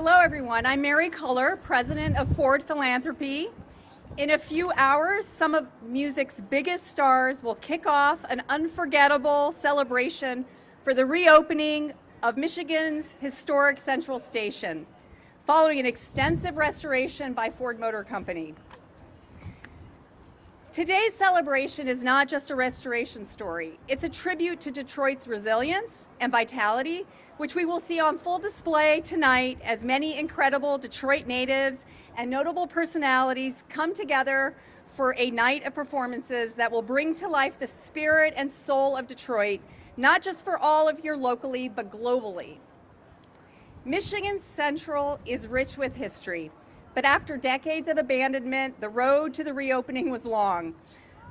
Hello everyone, I'm Mary Culler, President of Ford Philanthropy. In a few hours, some of music's biggest stars will kick off an unforgettable celebration for the reopening of Michigan's historic Central Station, following an extensive restoration by Ford Motor Company. Today's celebration is not just a restoration story. It's a tribute to Detroit's resilience and vitality, which we will see on full display tonight as many incredible Detroit natives and notable personalities come together for a night of performances that will bring to life the spirit and soul of Detroit, not just for all of you locally, but globally. Michigan Central is rich with history, but after decades of abandonment, the road to the reopening was long.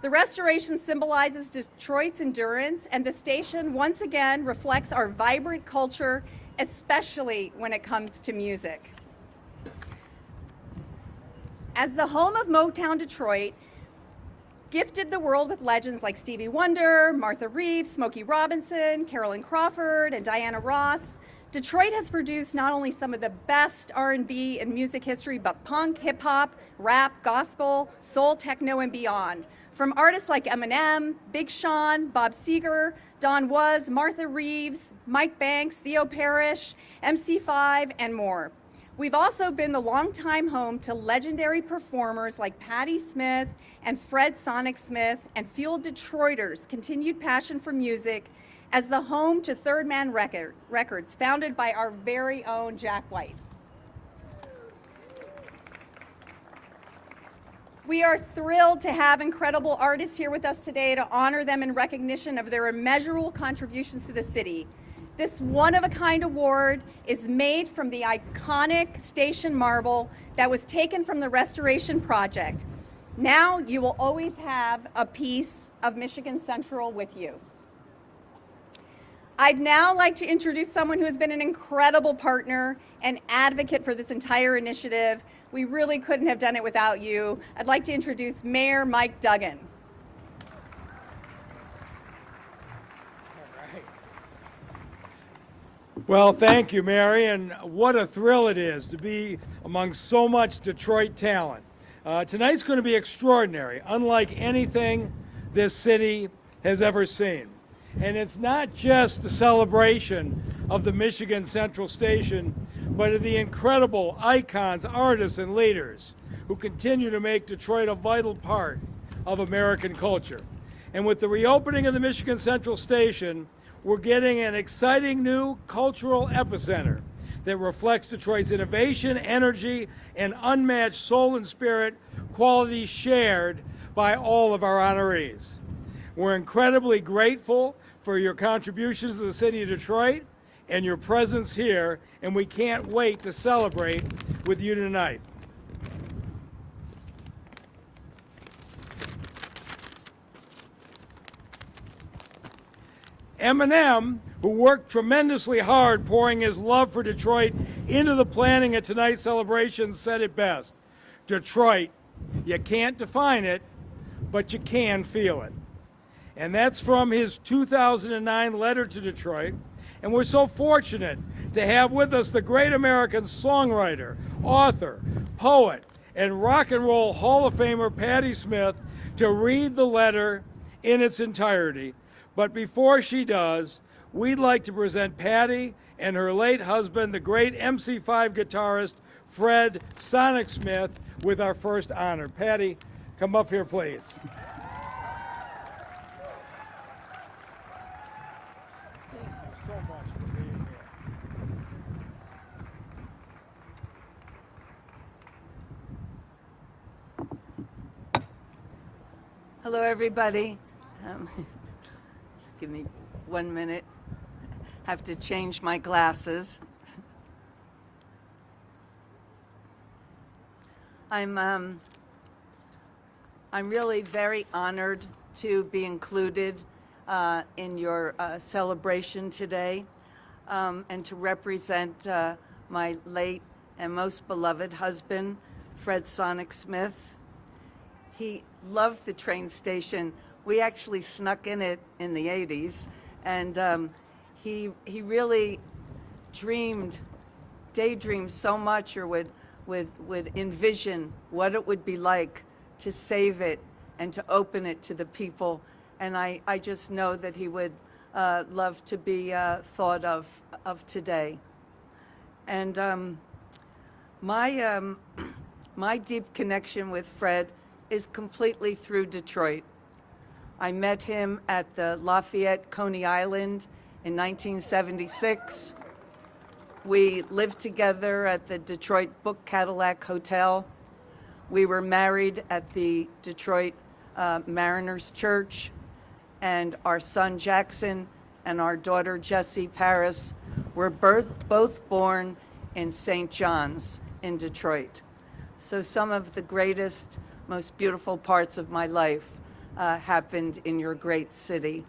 The restoration symbolizes Detroit's endurance, and the station once again reflects our vibrant culture, especially when it comes to music. As the home of Motown Detroit, gifted the world with legends like Stevie Wonder, Martha Reeves, Smokey Robinson, Carolyn Crawford, and Diana Ross, Detroit has produced not only some of the best R&B in music history, but punk, hip hop, rap, gospel, soul, techno, and beyond. From artists like Eminem, Big Sean, Bob Seger, Don Was, Martha Reeves, Mike Banks, Theo Parrish, MC5, and more. We've also been the longtime home to legendary performers like Patti Smith and Fred Sonic Smith, and fueled Detroiters' continued passion for music as the home to Third Man Records, founded by our very own Jack White. We are thrilled to have incredible artists here with us today to honor them in recognition of their immeasurable contributions to the city. This one-of-a-kind award is made from the iconic station marble that was taken from the restoration project. Now you will always have a piece of Michigan Central with you. I'd now like to introduce someone who has been an incredible partner and advocate for this entire initiative. We really couldn't have done it without you. I'd like to introduce Mayor Mike Duggan. Well, thank you, Mary, and what a thrill it is to be among so much Detroit talent. Tonight's going to be extraordinary, unlike anything this city has ever seen. And it's not just the celebration of the Michigan Central Station, but of the incredible icons, artists, and leaders who continue to make Detroit a vital part of American culture. And with the reopening of the Michigan Central Station, we're getting an exciting new cultural epicenter that reflects Detroit's innovation, energy, and unmatched soul and spirit, qualities shared by all of our honorees. We're incredibly grateful for your contributions to the city of Detroit and your presence here, and we can't wait to celebrate with you tonight. Eminem, who worked tremendously hard pouring his love for Detroit into the planning of tonight's celebration, said it best: Detroit, you can't define it, but you can feel it. And that's from his 2009 letter to Detroit. And we're so fortunate to have with us the great American songwriter, author, poet, and rock and roll Hall of Famer Patti Smith to read the letter in its entirety. But before she does, we'd like to present Patti and her late husband, the great MC5 guitarist Fred Sonic Smith, with our first honor. Patti, come up here, please. So much for being here. Hello, everybody. Just give me 1 minute. Have to change my glasses. I'm really very honored to be included in your celebration today, and to represent my late and most beloved husband, Fred Sonic Smith. He loved the train station. We actually snuck in it in the 80s, and he really dreamed daydream so much, or would envision what it would be like to save it and to open it to the people. And I just know that he would love to be thought of today. And my deep connection with Fred is completely through Detroit. I met him at the Lafayette, Coney Island in 1976. We lived together at the Detroit Book Cadillac Hotel. We were married at the Detroit Mariners Church, and our son Jackson and our daughter Jessie Paris were both born in St. John's in Detroit. So some of the greatest, most beautiful parts of my life happened in your great city.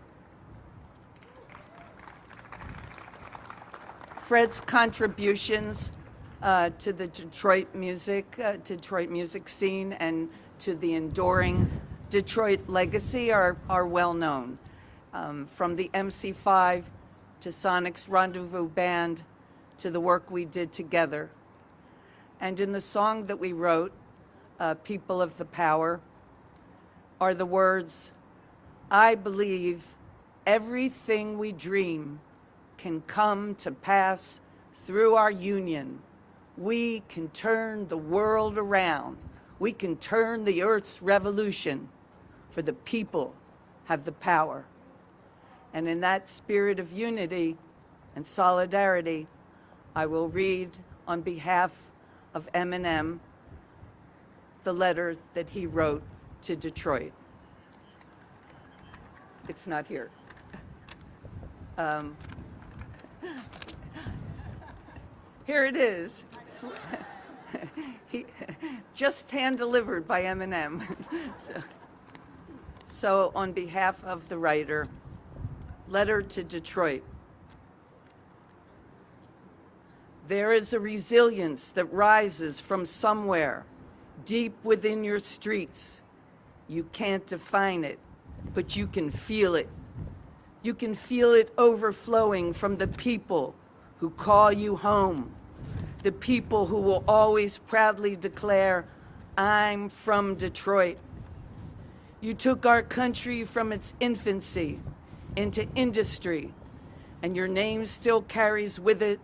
Fred's contributions to the Detroit music scene and to the enduring Detroit legacy are well known. From the MC5 to Sonic's Rendezvous Band to the work we did together. And in the song that we wrote, People of the Power, are the words, I believe everything we dream can come to pass through our union. We can turn the world around. We can turn the earth's revolution, for the people have the power. And in that spirit of unity and solidarity, I will read on behalf of Eminem the letter that he wrote to Detroit. It's not here. Here it is. Just hand-delivered by Eminem. So on behalf of the writer, letter to Detroit. There is a resilience that rises from somewhere deep within your streets. You can't define it, but you can feel it. You can feel it overflowing from the people who call you home, the people who will always proudly declare, I'm from Detroit. You took our country from its infancy into industry, and your name still carries with it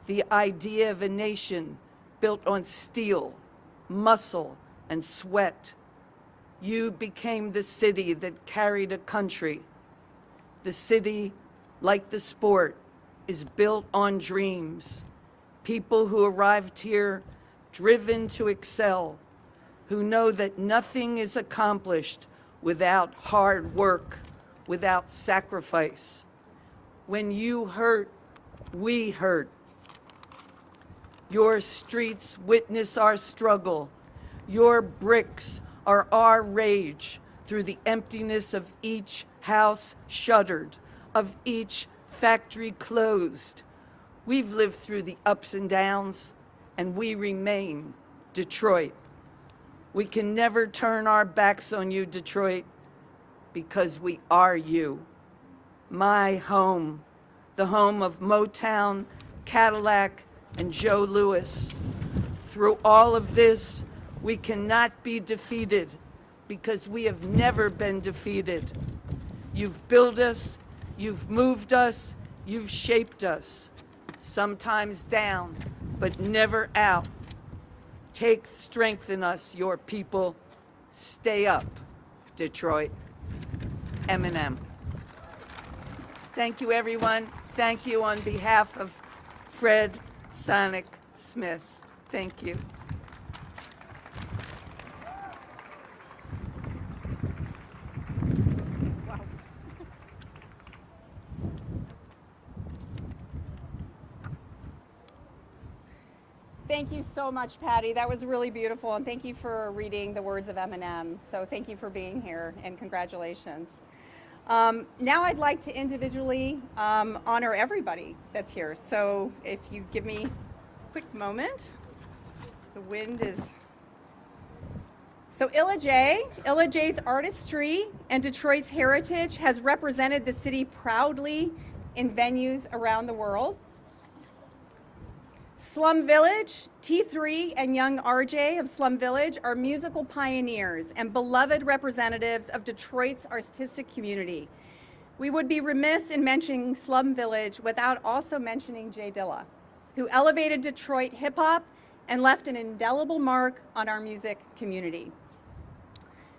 the idea of a nation built on steel, muscle, and sweat. You became the city that carried a country. The city, like the sport, is built on dreams. People who arrived here driven to excel, who know that nothing is accomplished without hard work, without sacrifice. When you hurt, we hurt. Your streets witness our struggle. Your bricks are our rage through the emptiness of each house shuttered, of each factory closed. We've lived through the ups and downs, and we remain Detroit. We can never turn our backs on you, Detroit, because we are you. My home, the home of Motown, Cadillac, and Joe Louis. Through all of this, we cannot be defeated because we have never been defeated. You've built us, you've moved us, you've shaped us. Sometimes down, but never out. Take strength in us, your people. Stay up, Detroit. Eminem. Thank you, everyone. Thank you on behalf of Fred Sonic Smith. Thank you. Thank you so much, Patty. That was really beautiful, and thank you for reading the words of Eminem. So thank you for being here, and congratulations. Now I'd like to individually honor everybody that's here. So if you give me a quick moment. The wind is... So Illa J's artistry and Detroit's heritage has represented the city proudly in venues around the world. Slum Village, T3 and young RJ of Slum Village are musical pioneers and beloved representatives of Detroit's artistic community. We would be remiss in mentioning Slum Village without also mentioning Jay Dilla, who elevated Detroit hip-hop and left an indelible mark on our music community.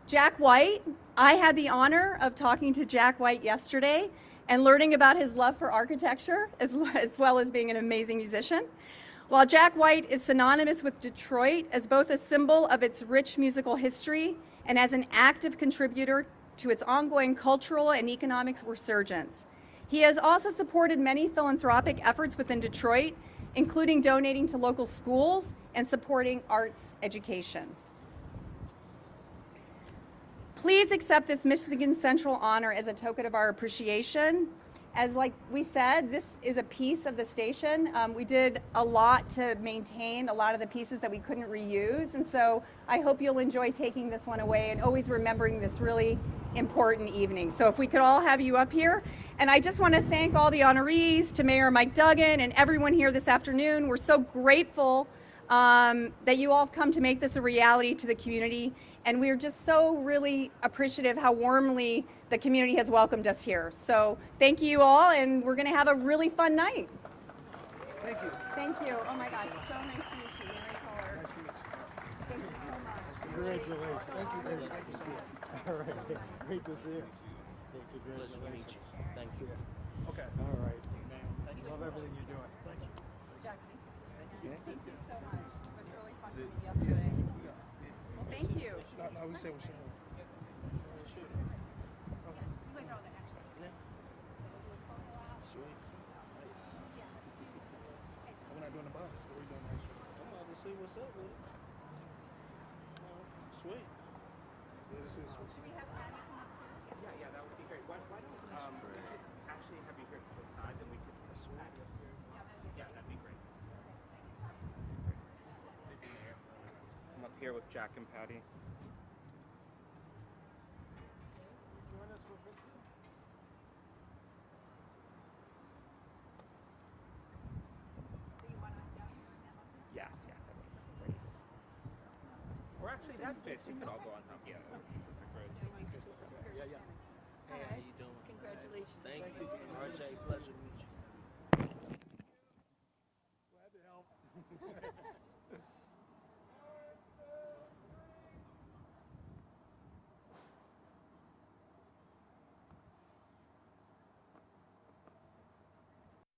Jack White, I had the honor of talking to Jack White yesterday and learning about his love for architecture as well as being an amazing musician. While Jack White is synonymous with Detroit as both a symbol of its rich musical history and as an active contributor to its ongoing cultural and economic resurgence, he has also supported many philanthropic efforts within Detroit, including donating to local schools and supporting arts education. Please accept this Michigan Central honor as a token of our appreciation. As like we said, this is a piece of the station. We did a lot to maintain a lot of the pieces that we couldn't reuse, and so I hope you'll enjoy taking this one away and always remembering this really important evening. So if we could all have you up here. And I just want to thank all the honorees, to Mayor Mike Duggan and everyone here this afternoon. We're so grateful that you all have come to make this a reality to the community. And we're just so really appreciative how warmly the community has welcomed us here. So thank you all, and we're going to have a really fun night. Thank you. Thank you. Oh my gosh, so nice to meet you, Mary Culler. Nice to meet you. Thank you so much. Congratulations. Thank you. Thank you so much. All right. Great to see you. Pleasure to meet you. Thank you. Okay. All right. Love everything you're doing. Thank you. Jack, nice to see you again. Thank you so much. It was really fun to meet you yesterday. Well, thank you. No, we say we're sharing. Sweet. Nice. We're not doing the box. What are we doing next? I'm about to see what's up with it. Sweet. Yeah, this is sweet. Yeah, that would be great. Why don't we actually have you here to the side, then we could just Patty up here. Yeah, that'd be great. I'm up here with Jack and Patty. Yes, that would be great. Or actually, that fits. We could all go on top. Yeah, that would be great. Hey, how you doing? Congratulations. Thank you. RJ, pleasure to meet you.